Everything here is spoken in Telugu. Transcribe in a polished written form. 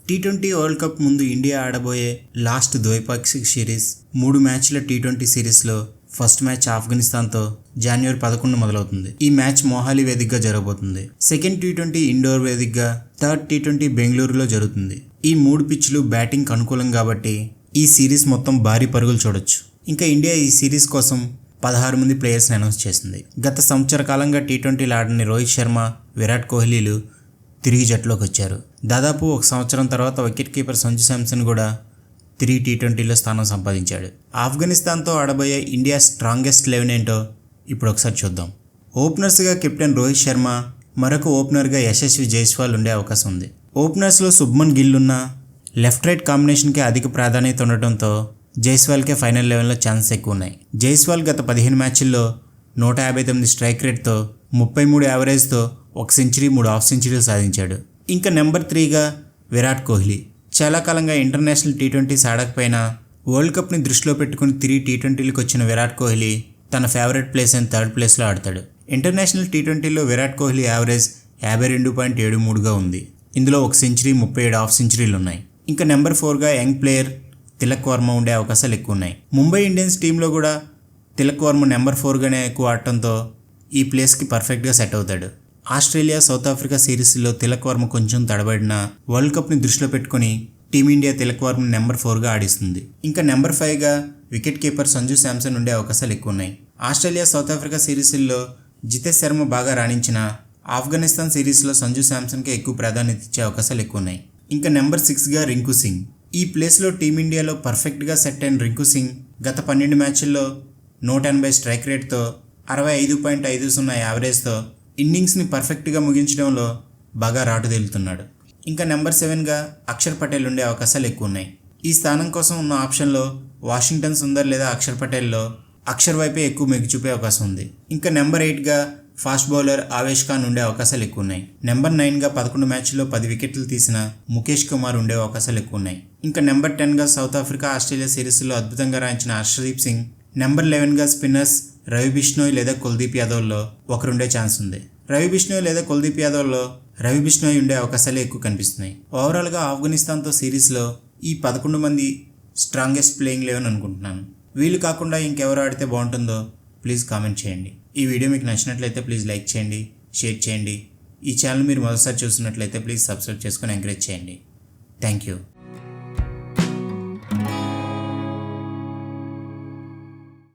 టీ20 వరల్డ్ కప్ ముందు ఇండియా ఆడబోయే లాస్ట్ ద్వైపాక్షిక సిరీస్ 3 మ్యాచ్ల టీ20 సిరీస్లో ఫస్ట్ మ్యాచ్ ఆఫ్ఘనిస్తాన్తో జనవరి 11 మొదలవుతుంది. ఈ మ్యాచ్ మొహాలీ వేదికగా జరగబోతుంది. సెకండ్ టీ20 ఇండోర్ వేదికగా, థర్డ్ టీ20 బెంగళూరులో జరుగుతుంది. ఈ 3 పిచ్లు బ్యాటింగ్ అనుకూలం కాబట్టి ఈ సిరీస్ మొత్తం భారీ పరుగులు చూడొచ్చు. ఇంకా ఇండియా ఈ సిరీస్ కోసం 16 మంది ప్లేయర్స్ని అనౌన్స్ చేసింది. గత సంవత్సర కాలంగా టీ20లు ఆడని రోహిత్ శర్మ, విరాట్ కోహ్లీలు తిరిగి జట్టులోకి వచ్చారు. దాదాపు ఒక సంవత్సరం తర్వాత వికెట్ కీపర్ సంజు శాంసన్ కూడా తిరిగి టీ20లో స్థానం సంపాదించాడు. ఆఫ్ఘనిస్తాన్తో ఆడబోయే ఇండియా స్ట్రాంగెస్ట్ 11 ఏంటో ఇప్పుడు ఒకసారి చూద్దాం. ఓపెనర్స్గా కెప్టెన్ రోహిత్ శర్మ, మరొక ఓపెనర్గా యశస్వి జైస్వాల్ ఉండే అవకాశం ఉంది. ఓపెనర్స్లో శుభ్మన్ గిల్ ఉన్న లెఫ్ట్ రైట్ కాంబినేషన్కే అధిక ప్రాధాన్యత ఉండటంతో జైస్వాల్కే ఫైనల్ 11లో ఛాన్సెస్ ఎక్కువ ఉన్నాయి. జైస్వాల్ గత 15 మ్యాచ్ల్లో 159 స్ట్రైక్ రేట్తో 33 యావరేజ్తో 1 సెంచరీ 3 హాఫ్ సెంచరీలు సాధించాడు. ఇంకా నెంబర్ 3గా విరాట్ కోహ్లీ. చాలా కాలంగా ఇంటర్నేషనల్ టీ20s ఆడకపోయినా వరల్డ్ కప్ని దృష్టిలో పెట్టుకుని తిరిగి టీ20లకు వచ్చిన విరాట్ కోహ్లీ తన ఫేవరెట్ ప్లేస్ అయిన థర్డ్ ప్లేస్లో ఆడతాడు. ఇంటర్నేషనల్ టీ20లో విరాట్ కోహ్లీ యావరేజ్ 52.73గా ఉంది. ఇందులో 1 సెంచరీ 37 హాఫ్ సెంచరీలు ఉన్నాయి. ఇంకా నెంబర్ 4గా యంగ్ ప్లేయర్ తిలక్ వర్మ ఉండే అవకాశాలు ఎక్కువ ఉన్నాయి. ముంబై ఇండియన్స్ టీంలో కూడా తిలక్ వర్మ నెంబర్ 4గానే ఎక్కువ ఆడటంతో ఈ ప్లేస్కి పర్ఫెక్ట్గా సెట్ అవుతాడు. ఆస్ట్రేలియా, సౌత్ ఆఫ్రికా సిరీస్లో తిలక్ వర్మ కొంచెం తడబడిన వరల్డ్ కప్ని దృష్టిలో పెట్టుకుని టీమిండియా తిలక్ వర్మని నెంబర్ 4గా ఆడిస్తుంది. ఇంకా నెంబర్ 5గా వికెట్ కీపర్ సంజు శాంసన్ ఉండే అవకాశాలు ఎక్కువ ఉన్నాయి. ఆస్ట్రేలియా, సౌత్ ఆఫ్రికా సిరీస్ల్లో జితేష్ శర్మ బాగా రాణించిన ఆఫ్ఘనిస్తాన్ సిరీస్లో సంజు శాంసన్కే ఎక్కువ ప్రాధాన్యత ఇచ్చే అవకాశాలు ఎక్కువ ఉన్నాయి. ఇంకా నెంబర్ 6గా రింకు సింగ్. ఈ ప్లేస్లో టీమిండియాలో పర్ఫెక్ట్గా సెట్ అయిన రింకు సింగ్ గత 12 మ్యాచ్ల్లో 180 స్ట్రైక్ రేట్తో 65.50 యావరేజ్తో ఇన్నింగ్స్ని పర్ఫెక్ట్గా ముగించడంలో బాగా రాటుదేలుతున్నాడు. ఇంకా నెంబర్ 7గా అక్షర్ పటేల్ ఉండే అవకాశాలు ఎక్కువ ఉన్నాయి. ఈ స్థానం కోసం ఉన్న ఆప్షన్లో వాషింగ్టన్ సుందర్ లేదా అక్షర్ పటేల్లో అక్షర్ వైపే ఎక్కువ మెగ్గు చూపే అవకాశం ఉంది. ఇంకా నెంబర్ 8గా ఫాస్ట్ బౌలర్ ఆవేష్ ఖాన్ ఉండే అవకాశాలు ఎక్కువ ఉన్నాయి. నెంబర్ 9గా 11 మ్యాచ్ల్లో 10 వికెట్లు తీసిన ముఖేష్ కుమార్ ఉండే అవకాశాలు ఎక్కువ ఉన్నాయి. ఇంకా నెంబర్ 10గా సౌత్ ఆఫ్రికా, ఆస్ట్రేలియా సిరీస్లో అద్భుతంగా రాయించిన హర్షదీప్ సింగ్. నెంబర్ 11గా స్పిన్నర్స్ రవి బిష్ణోయ్ లేదా కుల్దీప్ యాదవ్లో ఒకరుండే ఛాన్స్ ఉంది. రవి బిష్ణోయ్ లేదా కుల్దీప్ యాదవ్లో రవి బిష్ణోయ్ ఉండే అవకాశాలే ఎక్కువ కనిపిస్తున్నాయి. ఓవరాల్గా ఆఫ్ఘనిస్తాన్తో సిరీస్లో ఈ 11 మంది స్ట్రాంగెస్ట్ ప్లేయింగ్ 11 అనుకుంటున్నాను. వీళ్ళు కాకుండా ఇంకెవరు ఆడితే బాగుంటుందో ప్లీజ్ కామెంట్ చేయండి. ఈ వీడియో మీకు నచ్చినట్లయితే ప్లీజ్ లైక్ చేయండి, షేర్ చేయండి. ఈ ఛానల్ మీరు మొదటిసారి చూసినట్లయితే ప్లీజ్ సబ్స్క్రైబ్ చేసుకొని ఎంకరేజ్ చేయండి. Thank you.